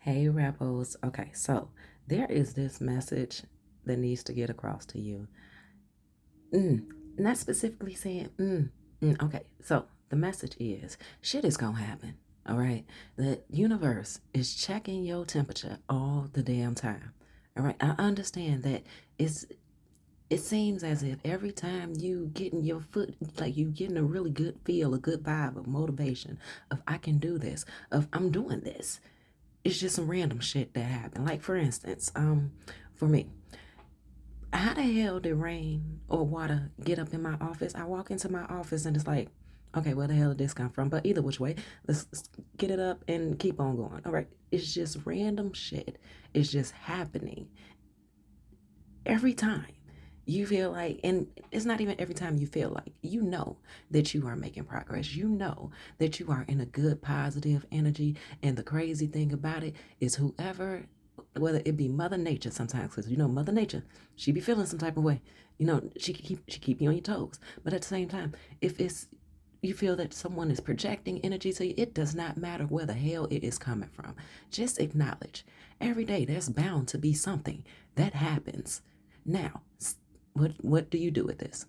Hey, Rebels. Okay, so there is this message that needs to get across to you. Mm, not specifically saying, okay, so the message is shit is gonna happen. All right, the universe is checking your temperature all the damn time. All right, I understand that it's it seems as if every time you getting your foot, like you getting a really good feel, a good vibe of motivation, of I can do this, of I'm doing this, it's just some random shit that happened. Like for instance, for me, how the hell did rain or water get up in my office? I walk into my office and it's like, okay, where the hell did this come from? But either which way, let's get it up and keep on going. All right, it's just random shit. It's just happening every time. You feel like, and it's not even every time you feel like, you know that you are making progress. You know that you are in a good, positive energy. And the crazy thing about it is whoever, whether it be Mother Nature sometimes, because you know, Mother Nature, she be feeling some type of way. You know, she keep you on your toes. But at the same time, if it's you feel that someone is projecting energy to you, it does not matter where the hell it is coming from. Just acknowledge. Every day there's bound to be something that happens. Now, what do you do with this?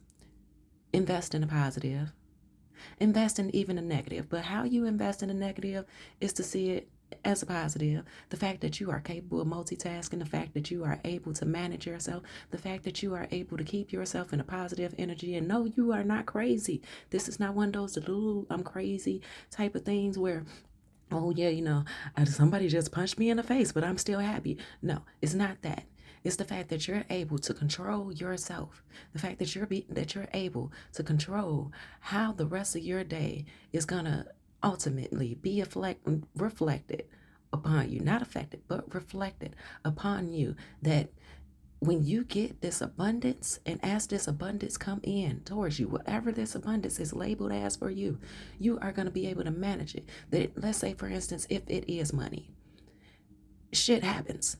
Invest in the positive. Invest in even the negative. But how you invest in the negative is to see it as a positive. The fact that you are capable of multitasking, the fact that you are able to manage yourself, the fact that you are able to keep yourself in a positive energy and know you are not crazy. This is not one of those I'm crazy type of things where, oh yeah, somebody just punched me in the face, but I'm still happy. No, it's not that. It's the fact that you're able to control yourself. The fact that you're able to control how the rest of your day is gonna ultimately be reflected upon you. Not affected, but reflected upon you. That when you get this abundance and as this abundance come in towards you, whatever this abundance is labeled as for you, you are going to be able to manage it. That, let's say for instance, if it is money, shit happens.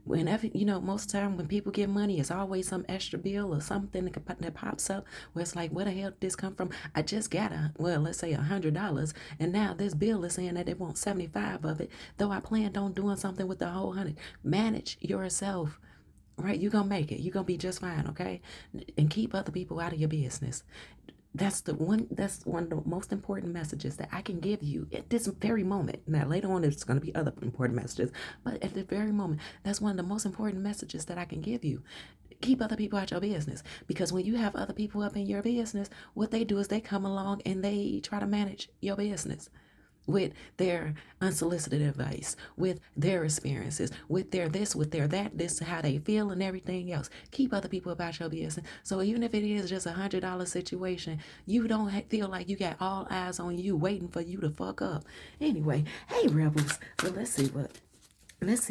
Whenever, most of the time when people get money, it's always some extra bill or something that pops up where it's like, where the hell did this come from? I just got let's say $100, and now this bill is saying that they want 75 of it, though I planned on doing something with the whole 100. Manage yourself. Right, you're gonna make it. You're gonna be just fine, okay? And keep other people out of your business. That's one of the most important messages that I can give you at this very moment. Now later on there's gonna be other important messages, but at the very moment, that's one of the most important messages that I can give you. Keep other people out your business. Because when you have other people up in your business, what they do is they come along and they try to manage your business with their unsolicited advice, with their experiences, with their this, with their that, this how they feel and everything else. Keep other people about your business. So even if it is just $100 situation, you don't feel like you got all eyes on you waiting for you to fuck up. Anyway, hey rebels, so let's see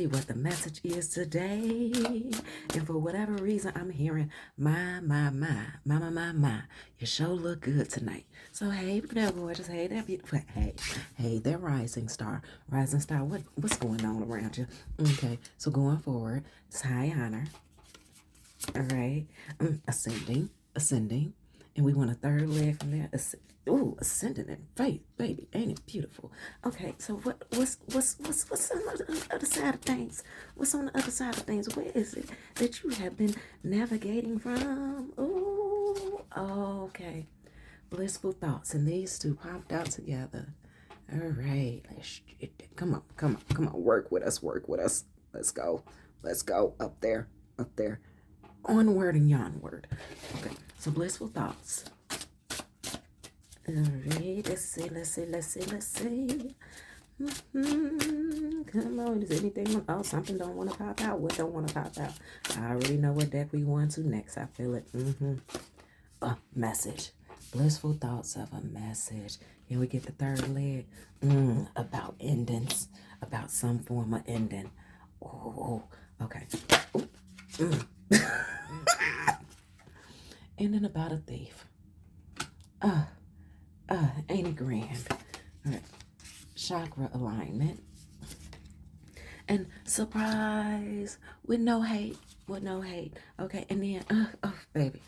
what the message is today. And for whatever reason, I'm hearing my. You sure look good tonight. So hey, there gorgeous. Hey, there beautiful. Hey, there rising star. Rising star. What's going on around you? Okay, so going forward, it's high honor. All right, ascending, and we want a third leg from there. Ooh, ascending in faith, baby, ain't it beautiful? Okay, so what's on the other side of things? What's on the other side of things? Where is it that you have been navigating from? Ooh, okay, blissful thoughts, and these two popped out together. All right, come on, work with us, Let's go up there. Onward and onward. Okay, so blissful thoughts. All right, let's see. Come on, is anything? Oh, something don't want to pop out. What don't want to pop out? I already know what deck we want to next. I feel it. A message. Blissful thoughts of a message. Can we get the third leg? About endings. About some form of ending. Oh, okay. Ending about a thief. Ain't it grand? All right. Chakra alignment. And surprise with no hate. Okay, and then, baby.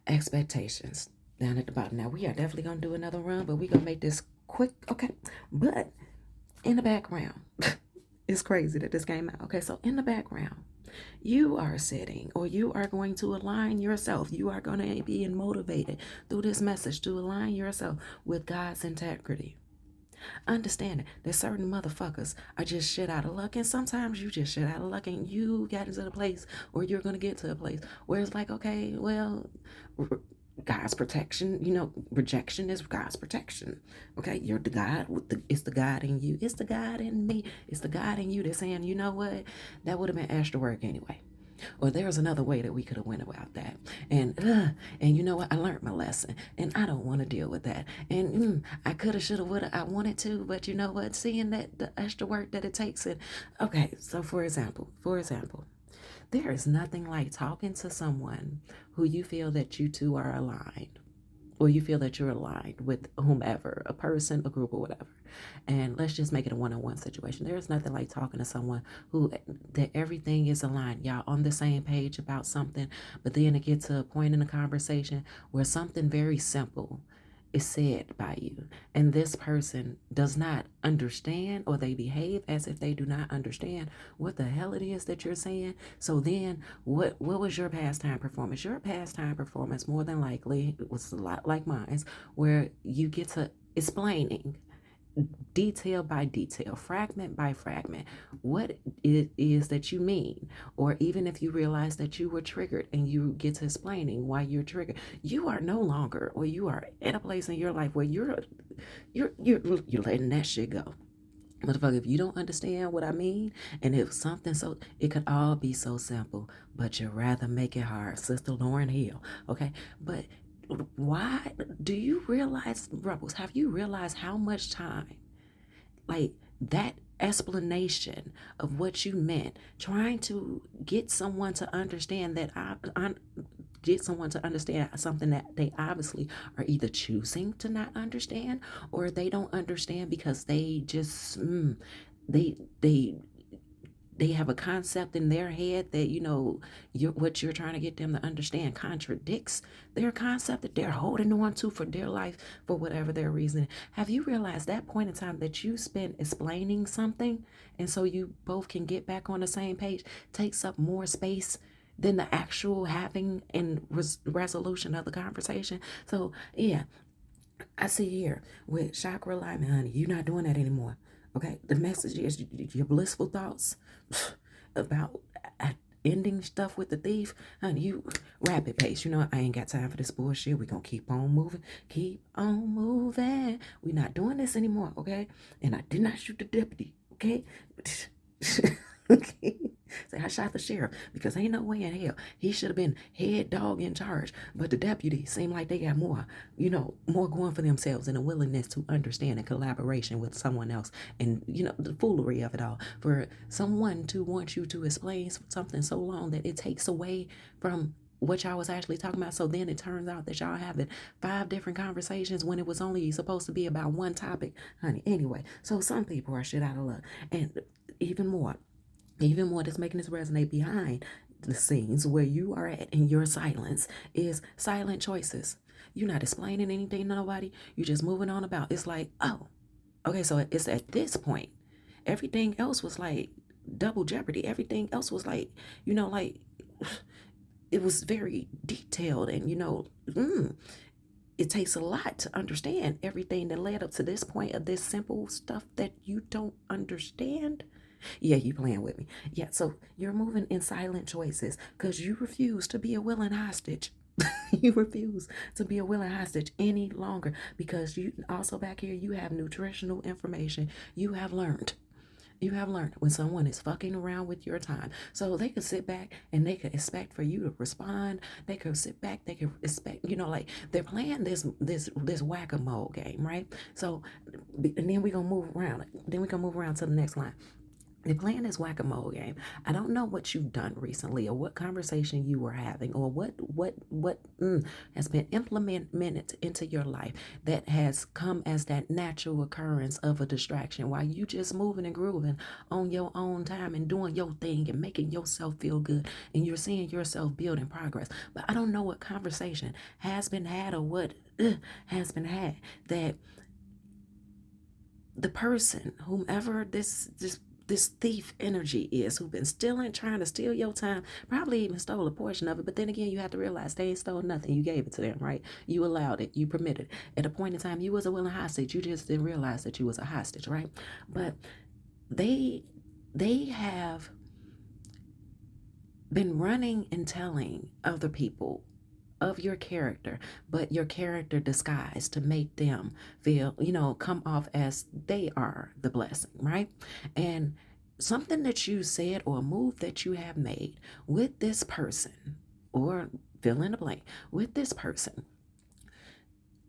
Expectations down at the bottom. Now, we are definitely going to do another run, but we're going to make this quick, okay? But in the background, It's crazy that this came out. Okay, so in the background, you are sitting or you are going to align yourself. You are going to be motivated through this message to align yourself with God's integrity. Understanding that certain motherfuckers are just shit out of luck, and sometimes you just shit out of luck, and you got into the place, or you're gonna get to a place where it's like, okay, well, God's protection, rejection is God's protection. Okay, you're the God it's the God in you, it's the God in me, it's the God in you that's saying, you know what, that would have been extra work anyway. Or there's another way that we could have went about that. And you know what? I learned my lesson, and I don't want to deal with that. And I coulda, shoulda, woulda. I wanted to, but you know what? Seeing that the extra work that it takes, and okay. So for example, there is nothing like talking to someone who you feel that you two are aligned, or you feel that you're aligned with whomever, a person, a group, or whatever. And let's just make it a one-on-one situation. There's nothing like talking to someone who that everything is aligned. Y'all on the same page about something, but then it gets to a point in the conversation where something very simple is said by you, and this person does not understand, or they behave as if they do not understand what the hell it is that you're saying. So then what was your pastime performance? Your pastime performance more than likely was a lot like mine, where you get to explaining detail by detail, fragment by fragment, what it is that you mean. Or even if you realize that you were triggered and you get to explaining why you're triggered, you are no longer, or you are at a place in your life where you're letting that shit go. Motherfucker, if you don't understand what I mean, and if something so, it could all be so simple, but you rather make it hard. Sister Lauren Hill, okay? But why do you realize, Rebels, have you realized how much time, like that explanation of what you meant, trying to get someone to understand that get someone to understand something that they obviously are either choosing to not understand, or they don't understand because they just they they have a concept in their head that what you're trying to get them to understand contradicts their concept that they're holding on to for dear life, for whatever their reason. Have you realized that point in time that you spent explaining something, and so you both can get back on the same page, takes up more space than the actual having and resolution of the conversation? So yeah, I see here with chakra alignment, honey, you're not doing that anymore. Okay, the message is your blissful thoughts about ending stuff with the thief, honey. You rapid pace. I ain't got time for this bullshit. We gonna keep on moving, keep on moving. We not doing this anymore, okay? And I did not shoot the deputy, okay? Okay. Say I shot the sheriff because ain't no way in hell he should have been head dog in charge. But the deputy seemed like they got more going for themselves, and a willingness to understand and collaboration with someone else. And the foolery of it all, for someone to want you to explain something so long that it takes away from what y'all was actually talking about. So then it turns out that y'all having 5 different conversations when it was only supposed to be about one topic, honey. Anyway, so some people are shit out of luck. And even more that's making this resonate behind the scenes where you are at in your silence is silent choices. You're not explaining anything to nobody. You're just moving on about. It's like, oh, okay, so it's at this point. Everything else was like double jeopardy. Everything else was like, like it was very detailed, and it takes a lot to understand everything that led up to this point of this simple stuff that you don't understand. Yeah, you playing with me. Yeah, so you're moving in silent choices because you refuse to be a willing hostage. You refuse to be a willing hostage any longer, because you also back here, you have nutritional information. You have learned when someone is fucking around with your time. So they could sit back and they could expect for you to respond. They could sit back, they could expect, like they're playing this whack-a-mole game, right? So and then we're gonna move around. Then we're gonna move around to the next line. They're playing this whack-a-mole game. I don't know what you've done recently, or what conversation you were having, or what has been implemented into your life that has come as that natural occurrence of a distraction while you just moving and grooving on your own time and doing your thing and making yourself feel good, and you're seeing yourself building progress. But I don't know what conversation has been had, or what has been had, that the person, whomever this this thief energy is, who've been stealing, trying to steal your time, probably even stole a portion of it. But then again, you have to realize they ain't stole nothing. You gave it to them, right? You allowed it. You permitted. At a point in time, you was a willing hostage. You just didn't realize that you was a hostage, right? But they have been running and telling other people of your character, but your character disguised to make them feel, come off as they are the blessing, right? And something that you said or a move that you have made with this person, or fill in the blank, with this person,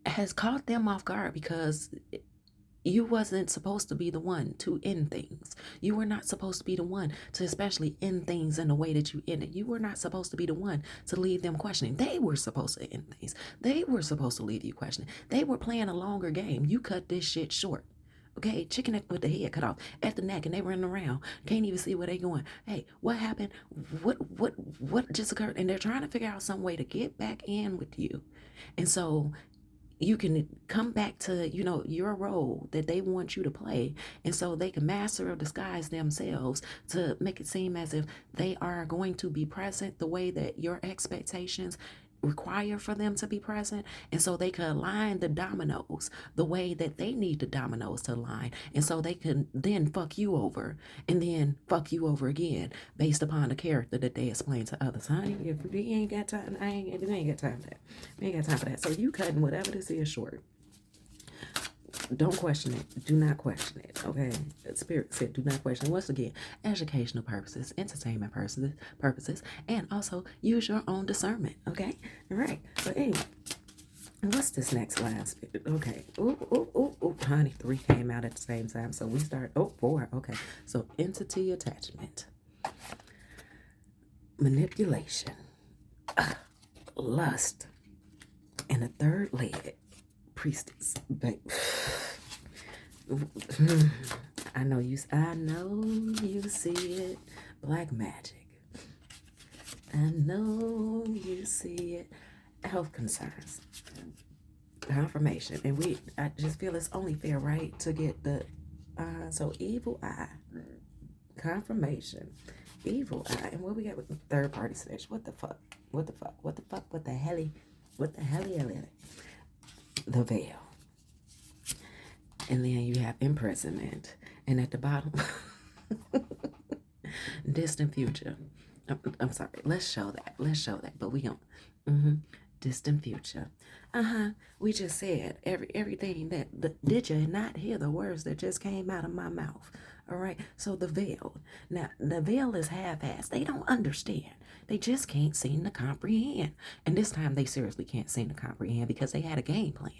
has caught them off guard because you wasn't supposed to be the one to end things. You were not supposed to be the one to especially end things in the way that you ended. You were not supposed to be the one to leave them questioning. They were supposed to end things. They were supposed to leave you questioning. They were playing a longer game. You cut this shit short. Okay, chicken with the head cut off at the neck, and they running around, can't even see where they going. Hey, what happened? What just occurred? And they're trying to figure out some way to get back in with you. And so you can come back to, your role that they want you to play. And so they can master or disguise themselves to make it seem as if they are going to be present the way that your expectations require for them to be present. And so they can align the dominoes the way that they need the dominoes to align. And so they can then fuck you over and then fuck you over again based upon the character that they explain to others. Honey, if we ain't got time, we ain't got time for that. We ain't got time for that. So you cutting whatever this is short. Don't question it. Do not question it. Okay. Spirit said do not question it. Once again, educational purposes, entertainment purposes, and also use your own discernment. Okay. All right. But anyway, what's this next line, Spirit? Okay. Ooh, honey, 3 came out at the same time. So we start. 4. Okay. So entity attachment, manipulation, lust, and a third leg. Priestess, babe. I know you see it. Black magic. I know you see it. Health concerns. Confirmation. And I just feel it's only fair, right, to get the so evil eye. Confirmation. Evil eye. And what we got with the third party snitch? What the fuck? What the hell? The veil. And then you have imprisonment. And at the bottom, distant future. I'm sorry. Let's show that. But we don't. Distant future. We just said everything that did you not hear the words that just came out of my mouth? All right. So the veil. Now the veil is half-assed. They don't understand. They just can't seem to comprehend. And this time they seriously can't seem to comprehend because they had a game plan.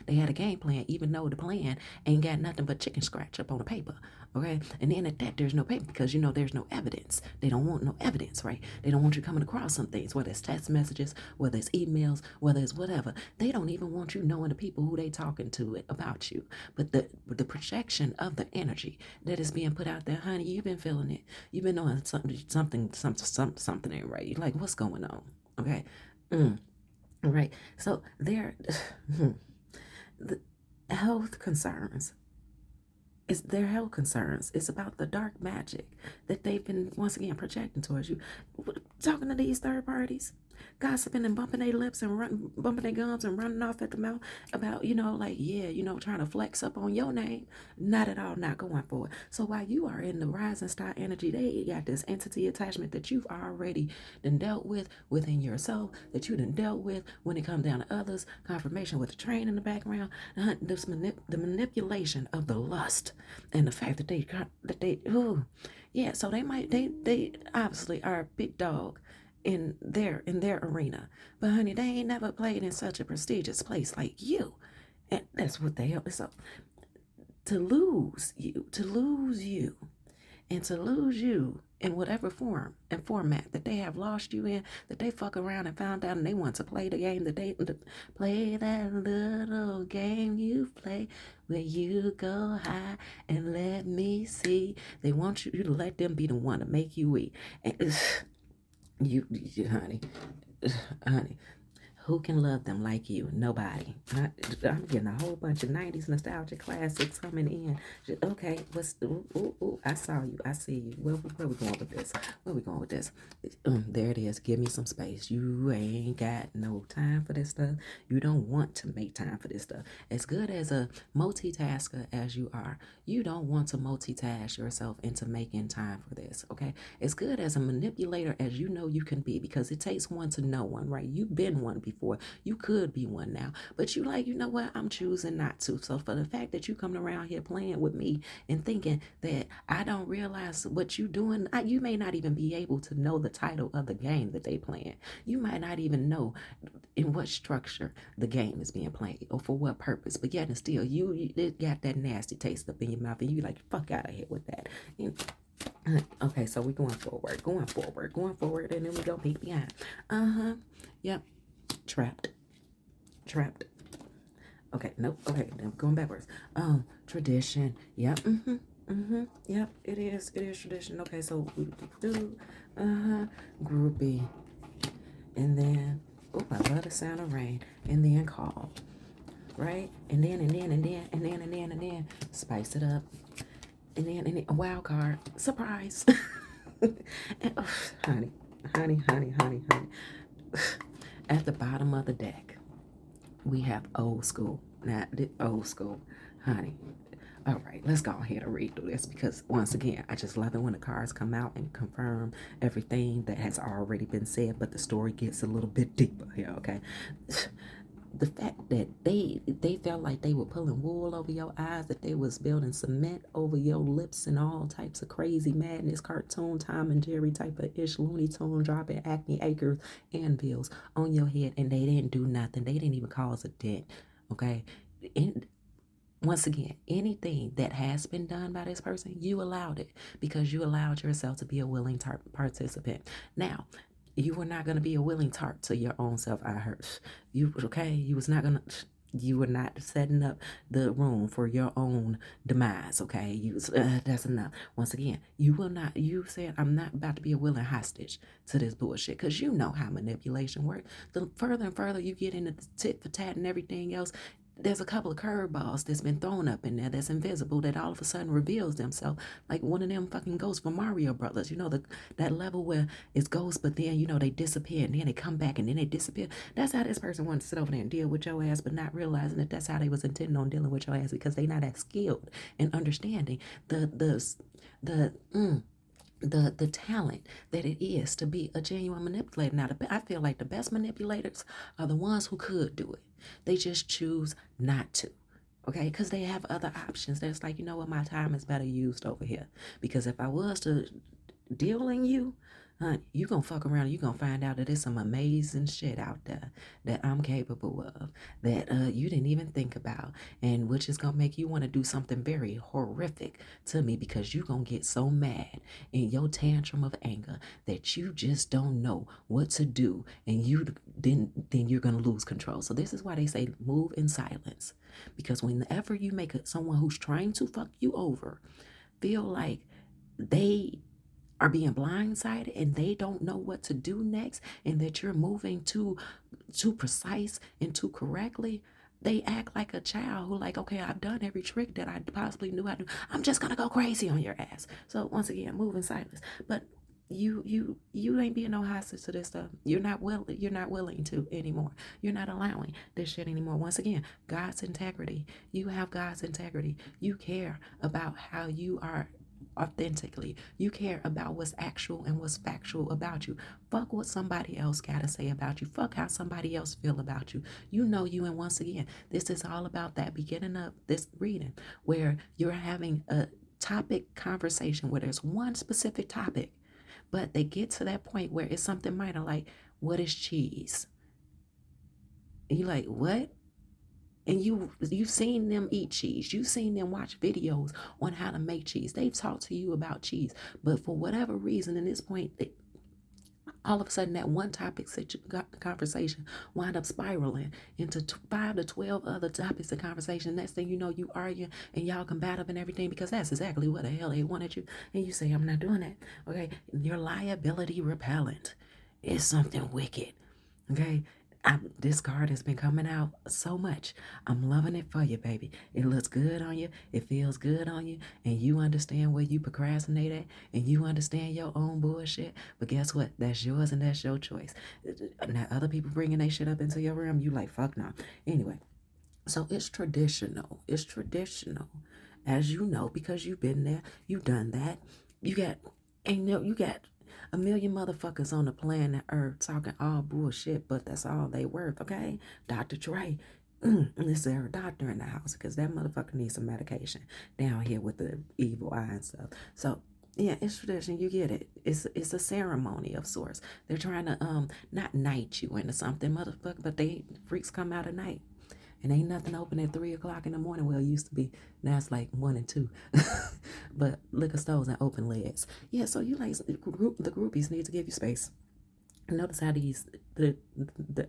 They had a game plan, even though the plan ain't got nothing but chicken scratch up on the paper. Okay. And then at that, there's no paper because, there's no evidence. They don't want no evidence, right? They don't want you coming across some things, whether it's text messages, whether it's emails, whether it's whatever. They don't even want you knowing the people who they talking to about you. But the projection of the energy that is being put out there, honey, you've been feeling it. You've been knowing something ain't right. You're like, what's going on? Okay. All right. So there, the health concerns. It's their health concerns. It's about the dark magic that they've been, once again, projecting towards you. Talking to these third parties, gossiping and bumping their lips and bumping their gums and running off at the mouth about, trying to flex up on your name. Not at all, not going for it. So while you are in the rising star energy, they got this entity attachment that you've already done dealt with within yourself, that you done dealt with when it comes down to others. Confirmation with the train in the background, the manipulation of the lust, and the fact that so they obviously are a big dog in their arena. But honey, they ain't never played in such a prestigious place like you. And that's what they are. So to lose you, and to lose you in whatever form and format that they have lost you in, that they fuck around and found out and they want to play the game that play that little game you play where you go high and let me see. They want you to let them be the one to make you eat. And honey, Who can love them like you? Nobody. I'm getting a whole bunch of 90s nostalgia classics coming in. Okay, I saw you. I see you. Where we going with this? Where we going with this? There it is. Give me some space. You ain't got no time for this stuff. You don't want to make time for this stuff. As good as a multitasker as you are, you don't want to multitask yourself into making time for this, okay? As good as a manipulator as you know you can be, because it takes one to know one, right? You've been one before. You could be one now. But you like, you know what? I'm choosing not to. So for the fact that you coming around here playing with me and thinking that I don't realize what you doing, you may not even be able to know the title of the game that they playing. You might not even know in what structure the game is being played or for what purpose. But yet and still, you it got that nasty taste up in your mouth and you like, fuck out of here with that. Okay, so we're going forward, and then we go peek behind. Yep. Trapped. Okay, nope. Okay, then going backwards. Tradition. Yep. Yep, it is tradition. Okay, so we do groupie. And then, oh, I love the sound of rain. And then call. Right? And then spice it up. And then a wild card. Surprise. And, honey. At the bottom of the deck, we have old school. Not the old school, honey. All right, let's go ahead and read through this because once again, I just love it when the cards come out and confirm everything that has already been said, but the story gets a little bit deeper here, okay? The fact that they felt like they were pulling wool over your eyes, that they was building cement over your lips and all types of crazy madness, cartoon Tom and Jerry type of ish, Looney Tune dropping Acne Acres anvils on your head, and they didn't do nothing. They didn't even cause a dent, okay? And once again, anything that has been done by this person, you allowed it because you allowed yourself to be a willing participant. Now, you were not going to be a willing tart to your own self. I heard you, okay? You were not setting up the room for your own demise, okay? That's enough. Once again, you will not, you said, I'm not about to be a willing hostage to this bullshit because you know how manipulation works. The further and further you get into the tit for tat and everything else, there's a couple of curveballs that's been thrown up in there that's invisible that all of a sudden reveals themselves like one of them fucking ghosts from Mario Brothers. You know, that level where it's ghosts, but then, you know, they disappear and then they come back and then they disappear. That's how this person wanted to sit over there and deal with your ass, but not realizing that that's how they was intending on dealing with your ass because they not as skilled in understanding the talent that it is to be a genuine manipulator. Now, I feel like the best manipulators are the ones who could do it. They just choose not to. Okay, because they have other options. That's like, you know what, my time is better used over here. Because if I was to deal in you, you gonna fuck around. You gonna find out that there's some amazing shit out there that I'm capable of that you didn't even think about, and which is gonna make you want to do something very horrific to me because you gonna get so mad in your tantrum of anger that you just don't know what to do, and then you're gonna lose control. So this is why they say move in silence, because whenever you make someone who's trying to fuck you over feel like they are being blindsided and they don't know what to do next and that you're moving too precise and too correctly, they act like a child who like, okay, I've done every trick that I possibly knew how to do. I'm just gonna go crazy on your ass. So once again, move in silence. But you ain't being no hostage to this stuff. You're not willing to anymore. You're not allowing this shit anymore. Once again, God's integrity. You have God's integrity. You care about how you are authentically. You care about what's actual and what's factual about you. Fuck what somebody else gotta say about you. Fuck how somebody else feel about you. You know you, and once again, this is all about that beginning of this reading where you're having a topic conversation where there's one specific topic, but they get to that point where it's something minor like, what is cheese? And you're like, what? And you've seen them eat cheese. You've seen them watch videos on how to make cheese. They've talked to you about cheese. But for whatever reason, in this point, all of a sudden that one topic conversation wind up spiraling into 5 to 12 other topics of conversation. Next thing you know, you argue and y'all combative and everything because that's exactly what the hell they wanted you. And you say, I'm not doing that. Okay. Your liability repellent is something wicked. Okay. This card has been coming out so much. I'm loving it for you, baby. It looks good on you. It feels good on you. And you understand where you procrastinate at. And you understand your own bullshit. But guess what? That's yours and that's your choice. Now, other people bringing their shit up into your room, you like, fuck no. Anyway, so it's traditional. It's traditional. As you know, because you've been there, you've done that. You got, and you got a million motherfuckers on the planet Earth talking all bullshit, but that's all they worth, okay? Dr. Dre, is there a doctor in the house? Because that motherfucker needs some medication down here with the evil eye and stuff. So, yeah, it's tradition. You get it. It's a ceremony of sorts. They're trying to not knight you into something, motherfucker, but they freaks come out at night. And ain't nothing open at 3 o'clock in the morning. Well, it used to be. Now it's like 1 and 2. But liquor stores and open legs. Yeah, so you like the groupies need to give you space. Notice how the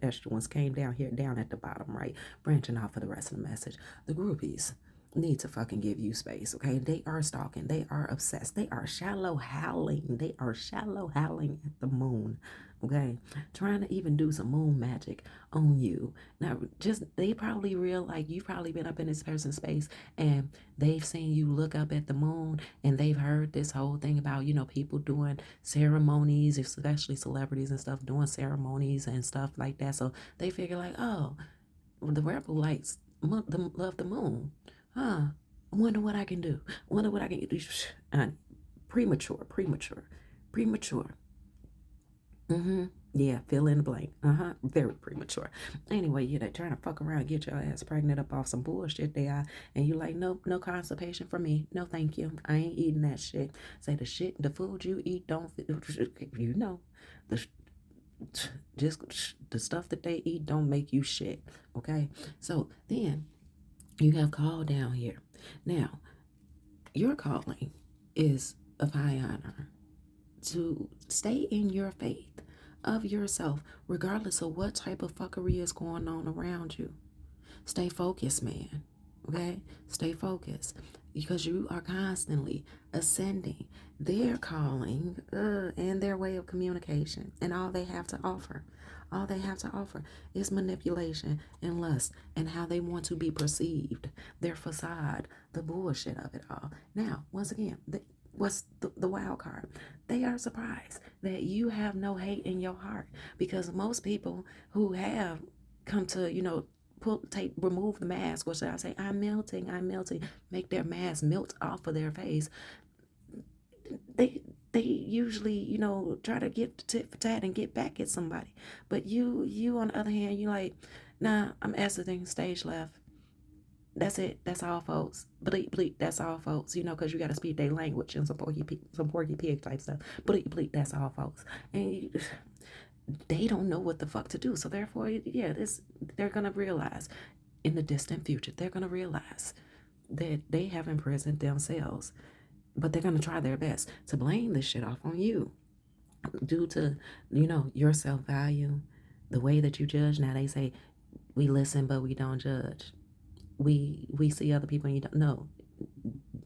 extra ones came down here, down at the bottom, right? Branching off for the rest of the message. The groupies need to fucking give you space, okay? They are stalking. They are obsessed. They are shallow howling. They are shallow howling at the moon, okay? Trying to even do some moon magic on you. Now, just they probably like you've probably been up in this person's space and they've seen you look up at the moon and they've heard this whole thing about, people doing ceremonies, especially celebrities and stuff doing ceremonies and stuff like that. So they figure like, oh, the rebel lights love the moon. Huh. I wonder what I can do. Wonder what I can do. Premature. Yeah, fill in the blank. Very premature. Anyway, they're trying to fuck around and get your ass pregnant up off some bullshit they are. And you like, nope, no constipation for me. No, thank you. I ain't eating that shit. Say the food you eat don't, the just the stuff that they eat don't make you shit. Okay. So then you have called down here. Now, your calling is of high honor to stay in your faith of yourself, regardless of what type of fuckery is going on around you. Stay focused, man. Okay? Stay focused because you are constantly ascending their calling and their way of communication and all they have to offer. All they have to offer is manipulation and lust and how they want to be perceived, their facade, the bullshit of it all. Now, once again, what's the wild card? They are surprised that you have no hate in your heart because most people who have come to, remove the mask, or should I say, I'm melting, make their mask melt off of their face. They usually, try to get tit for tat and get back at somebody. But you on the other hand, you like, nah, I'm exiting stage left. That's it. That's all, folks. Bleep, bleep. That's all, folks. Because you got to speak their language and some porky pig type stuff. Bleep, bleep. That's all, folks. And they don't know what the fuck to do. So therefore, yeah, they're gonna realize in the distant future, they're gonna realize that they have imprisoned themselves. But they're gonna try their best to blame this shit off on you due to, your self-value, the way that you judge. Now they say we listen but we don't judge. We see other people and you don't know.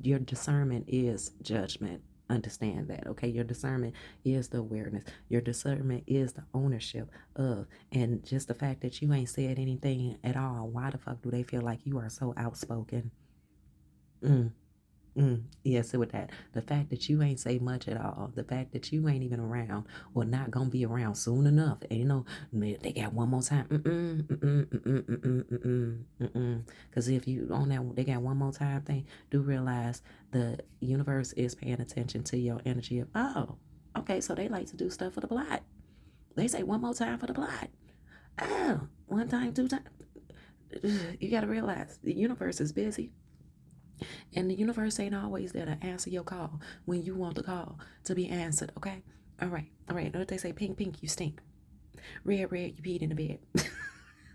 Your discernment is judgment. Understand that, okay? Your discernment is the awareness. Your discernment is the ownership of, and just the fact that you ain't said anything at all. Why the fuck do they feel like you are so outspoken? Yeah, so with that, the fact that you ain't say much at all, the fact that you ain't even around or not gonna be around soon enough, and they got one more time, because if you on that, they got one more time thing, do realize the universe is paying attention to your energy of, oh, okay, so they like to do stuff for the plot. They say one more time for the plot. Oh, one time, two times. You gotta realize the universe is busy. And the universe ain't always there to answer your call when you want the call to be answered, okay? All right. Know what they say? Pink, pink, you stink. Red, red, you peed in the bed.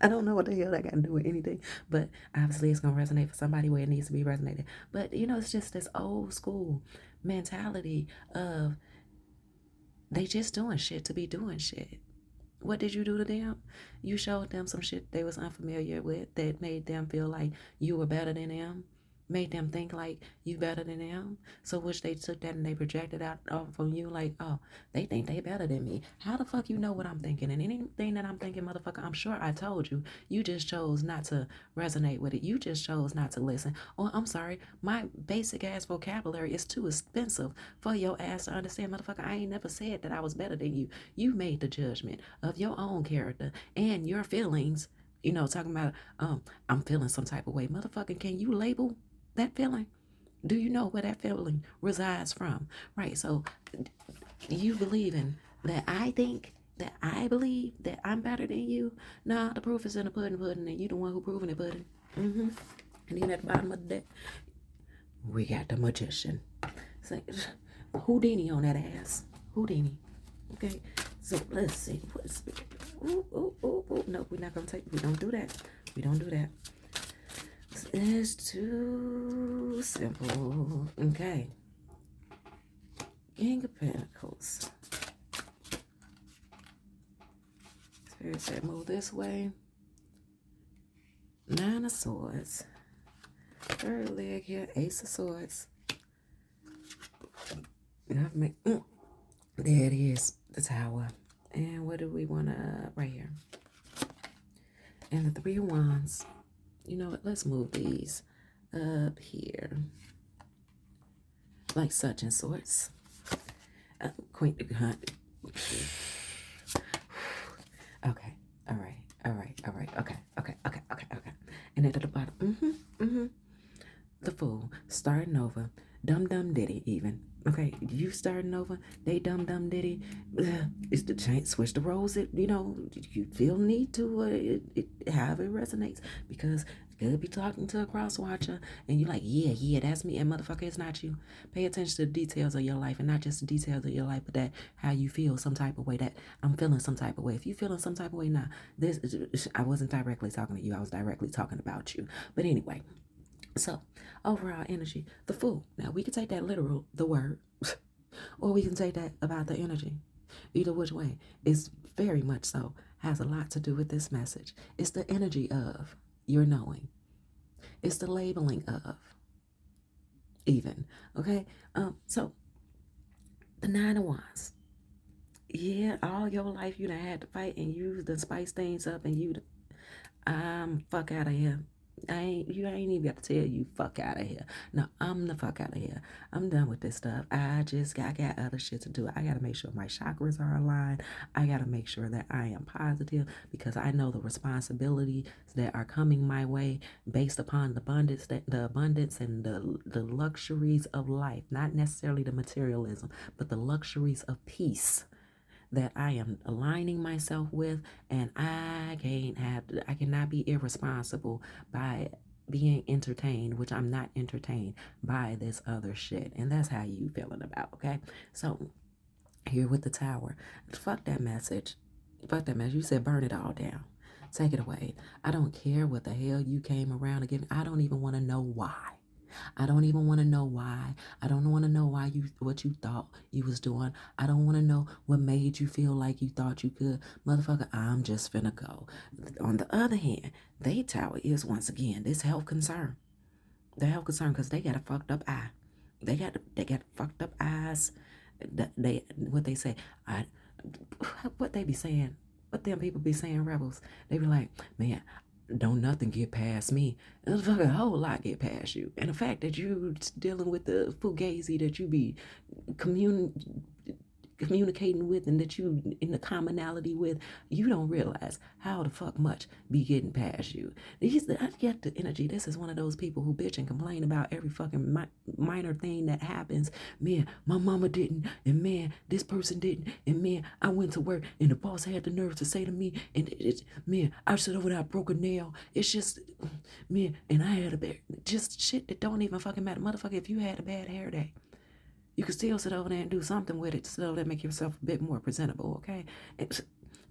I don't know what the hell that got to do with anything, but obviously it's going to resonate for somebody where it needs to be resonated. But, it's just this old school mentality of they just doing shit to be doing shit. What did you do to them? You showed them some shit they was unfamiliar with that made them feel like you were better than them. made them think like you better than them. So which they took that and they projected out off on you like, oh, they think they better than me. How the fuck you know what I'm thinking? And anything that I'm thinking, motherfucker, I'm sure I told you. You just chose not to resonate with it. You just chose not to listen. Oh, I'm sorry. My basic ass vocabulary is too expensive for your ass to understand, motherfucker. I ain't never said that I was better than you. You made the judgment of your own character and your feelings. Talking about I'm feeling some type of way. Motherfucker, can you label that feeling? Do you know where that feeling resides from? Right. So you believing that I think that I believe that I'm better than you? Nah, the proof is in the pudding, and you the one who proving it, pudding. And then at the bottom of the deck, we got the magician. Say, Houdini on that ass. Houdini. Okay. So let's see. What's no, we're not gonna take. We don't do that. We don't do that. It's too simple. Okay. King of Pentacles. Spirit said move this way. Nine of Swords. Third leg here. Ace of Swords. There it is. The Tower. And what do we want to... Right here. And the Three of Wands. You know what? Let's move these up here. Like such and sorts. Queen Hunt. Okay. All right. Okay. And then to the bottom. The Fool. Starting over. Dum Diddy even. Okay, you starting over, they dumb diddy. It's the change, switch the roles. You feel need to however it resonates, because you could be talking to a cross watcher and you're like, yeah, that's me, and motherfucker, it's not you. Pay attention to the details of your life, and not just the details of your life, but that how you feel some type of way, that I'm feeling some type of way. If you feeling some type of way now, I wasn't directly talking to you, I was directly talking about you. But anyway. So, overall energy, the Fool. Now, we can take that literal, the word, or we can take that about the energy. Either which way, it's very much so, has a lot to do with this message. It's the energy of your knowing. It's the labeling of, even. Okay? So, the Nine of Wands. Yeah, all your life you done had to fight and you done spice things up and you fuck out of here. You ain't even got to tell you fuck out of here. No, I'm the fuck out of here. I'm done with this stuff. I got other shit to do. I gotta make sure my chakras are aligned. I gotta make sure that I am positive, because I know the responsibilities that are coming my way based upon the abundance and the luxuries of life, not necessarily the materialism, but the luxuries of peace that I am aligning myself with, and I cannot be irresponsible by being entertained, which I'm not entertained by this other shit. And that's how you feeling about, okay? So here with the Tower, fuck that message. You said burn it all down. Take it away. I don't care what the hell you came around to give me. I don't even want to know why. I don't even want to know why. I don't want to know what you thought you was doing. I don't want to know what made you feel like you thought you could. Motherfucker, I'm just finna go. On the other hand, they Tower is once again this health concern. The health concern, because they got a fucked up eye. They got fucked up eyes. What they say, what they be saying, what them people be saying, rebels. They be like, man, don't nothing get past me. A fucking whole lot get past you. And the fact that you dealing with the fugazi that you be communicating with and that you in the commonality with, you don't realize how the fuck much be getting past you. I get the energy. This is one of those people who bitch and complain about every fucking minor thing that happens. Man, my mama didn't, and man, this person didn't, and man, I went to work and the boss had the nerve to say to me, and man, I sit over there, I broke a nail. It's just, man, and I had a bad, just shit that don't even fucking matter. Motherfucker, if you had a bad hair day, you can still sit over there and do something with it so that make yourself a bit more presentable, okay?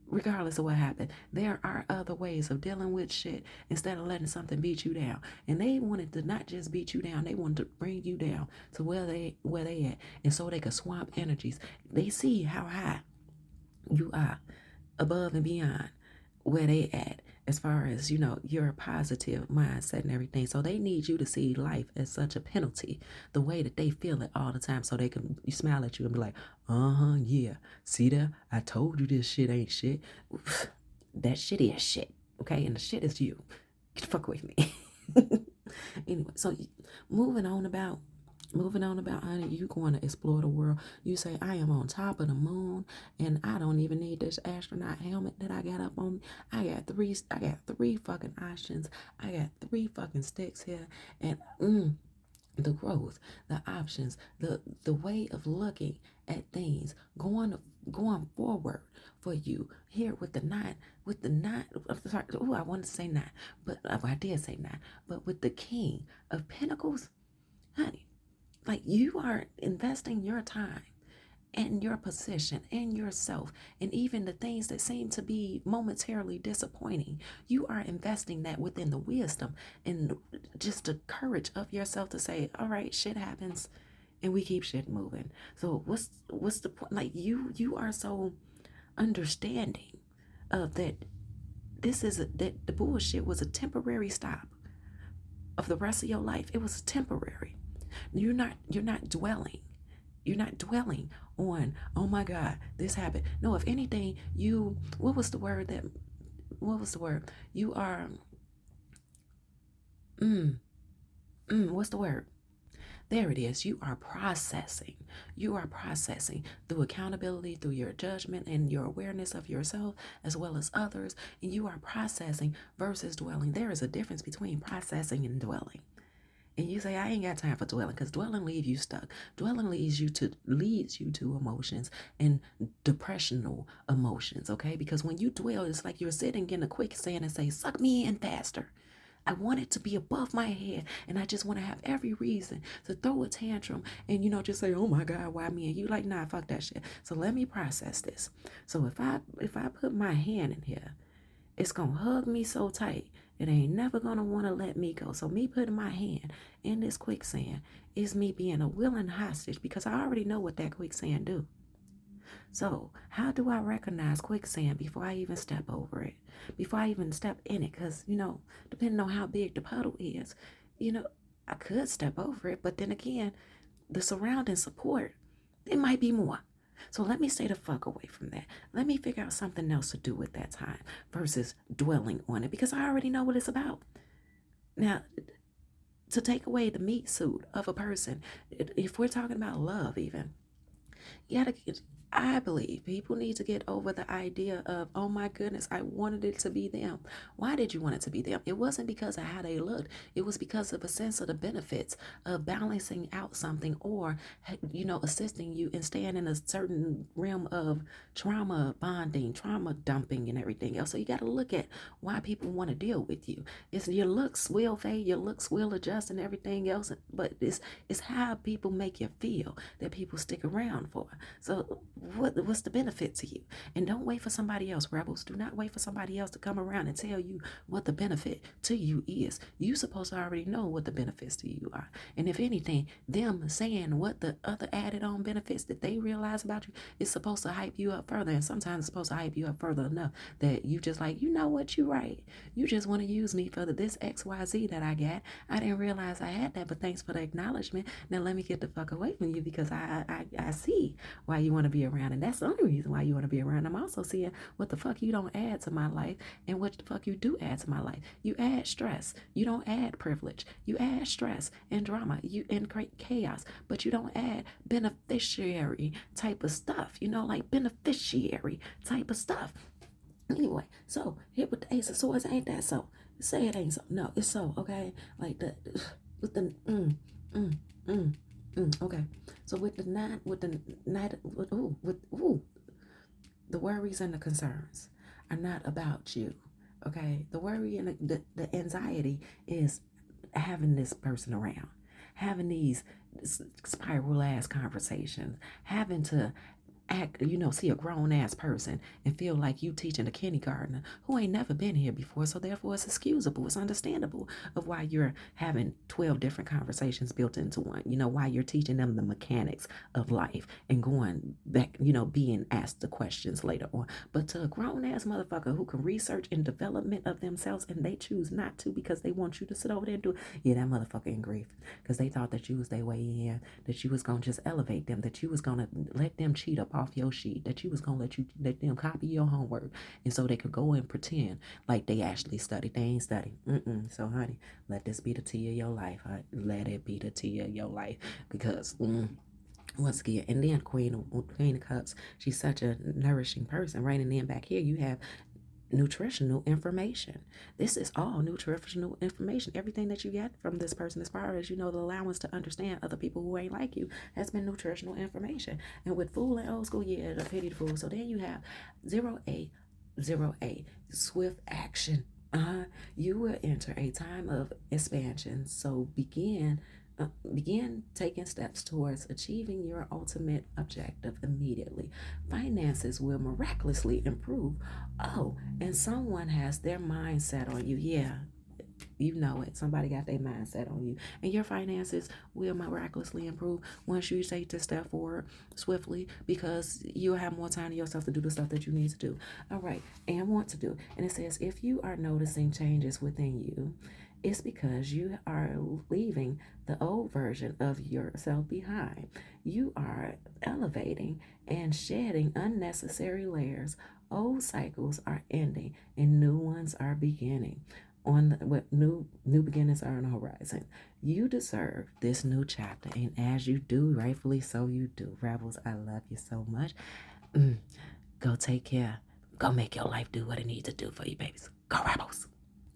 Regardless of what happened, there are other ways of dealing with shit instead of letting something beat you down. And they wanted to not just beat you down, they wanted to bring you down to where they at, and so they could swamp energies. They see how high you are above and beyond where they at, as far as, your positive mindset and everything. So they need you to see life as such a penalty, the way that they feel it all the time, so they can smile at you and be like, yeah, see that? I told you this shit ain't shit. That shit is shit, okay? And the shit is you. Get the fuck away from me. Anyway, so moving on about, honey, you going to explore the world. You say, I am on top of the moon and I don't even need this astronaut helmet that I got up on me. I got three fucking options. I got three fucking sticks here. And the growth, the options, the way of looking at things, going forward for you here with the nine. Sorry, I wanted to say nine, but I did say nine. But with the King of Pentacles, honey, like you are investing your time and your position and yourself, and even the things that seem to be momentarily disappointing, you are investing that within the wisdom and just the courage of yourself to say, all right, shit happens and we keep shit moving. So what's the point? Like you are so understanding of that. That the bullshit was a temporary stop of the rest of your life. It was temporary. You're not dwelling. You're not dwelling on, oh my God, this happened. No, if anything, what was the word? You are, what's the word? There it is. You are processing. You are processing through accountability, through your judgment and your awareness of yourself as well as others. And you are processing versus dwelling. There is a difference between processing and dwelling. And you say, I ain't got time for dwelling, because dwelling leaves you stuck. Dwelling leads you to emotions and depressional emotions, okay? Because when you dwell, it's like you're sitting in a quicksand and say, suck me in faster. I want it to be above my head, and I just want to have every reason to throw a tantrum and, just say, oh my God, why me? And you like, nah, fuck that shit. So let me process this. So if I put my hand in here, it's going to hug me so tight. It ain't never going to want to let me go. So me putting my hand in this quicksand is me being a willing hostage, because I already know what that quicksand do. So how do I recognize quicksand before I even step over it? Before I even step in it? Because, depending on how big the puddle is, I could step over it. But then again, the surrounding support, it might be more. So let me stay the fuck away from that. Let me figure out something else to do with that time versus dwelling on it, because I already know what it's about. Now, to take away the meat suit of a person, if we're talking about love even, you gotta get, I believe people need to get over the idea of, oh my goodness, I wanted it to be them. Why did you want it to be them? It wasn't because of how they looked. It was because of a sense of the benefits of balancing out something, or, assisting you in staying in a certain realm of trauma bonding, trauma dumping, and everything else. So you got to look at why people want to deal with you. It's your looks will fade, your looks will adjust, and everything else. But it's how people make you feel that people stick around for. So what's the benefit to you? And don't wait for somebody else, rebels. Do not wait for somebody else to come around and tell you what the benefit to you is. You supposed to already know what the benefits to you are. And if anything, them saying what the other added on benefits that they realize about you is supposed to hype you up further. And sometimes it's supposed to hype you up further enough that you just like, you know what, you right. You just want to use me for this XYZ that I got. I didn't realize I had that, but thanks for the acknowledgement. Now let me get the fuck away from you, because I see why you want to be around. And that's the only reason why you want to be around. I'm also seeing what the fuck you don't add to my life and what the fuck you do add to my life. You add stress. You don't add privilege. You add stress and drama. You and create chaos, but you don't add beneficiary type of stuff, like beneficiary type of stuff. Anyway, so here with the Ace of Swords, ain't that so? Say it ain't so. No, it's so, okay? Like the with the mm, okay. So with the nine, with the night, the worries and the concerns are not about you. Okay, the worry and the anxiety is having this person around, having these spiral ass conversations, having to see a grown ass person and feel like you teaching a kindergartner who ain't never been here before. So therefore it's excusable. It's understandable of why you're having 12 different conversations built into one. Why you're teaching them the mechanics of life and going back, being asked the questions later on. But to a grown ass motherfucker who can research and development of themselves and they choose not to because they want you to sit over there and do it, yeah, that motherfucker in grief. Because they thought that you was their way in, that you was gonna just elevate them, that you was gonna let them cheat up off your sheet, that you was gonna let them copy your homework, and so they could go and pretend like they actually studied. They ain't studied. So honey, let this be the tea of your life. Let it be the tea of your life, because once again, and then Queen of Cups, she's such a nourishing person, right? And then back here you have nutritional information. This is all nutritional information. Everything that you get from this person, as far as the allowance to understand other people who ain't like you, has been nutritional information. And with Fool and Old School, yeah, the pity the fool. So then you have 0A, swift action. You will enter a time of expansion. So begin taking steps towards achieving your ultimate objective immediately. Finances will miraculously improve. Oh, and someone has their mindset on you. Yeah, you know it. Somebody got their mindset on you. And your finances will miraculously improve once you take this step forward swiftly, because you'll have more time to yourself to do the stuff that you need to do. All right, and want to do. And it says, if you are noticing changes within you, it's because you are leaving the old version of yourself behind. You are elevating and shedding unnecessary layers. Old cycles are ending and new ones are beginning. What new beginnings are on the horizon. You deserve this new chapter, and as you do, rightfully so, you do. Rebels, I love you so much. Go take care. Go make your life do what it needs to do for you, babies. Go Rebels.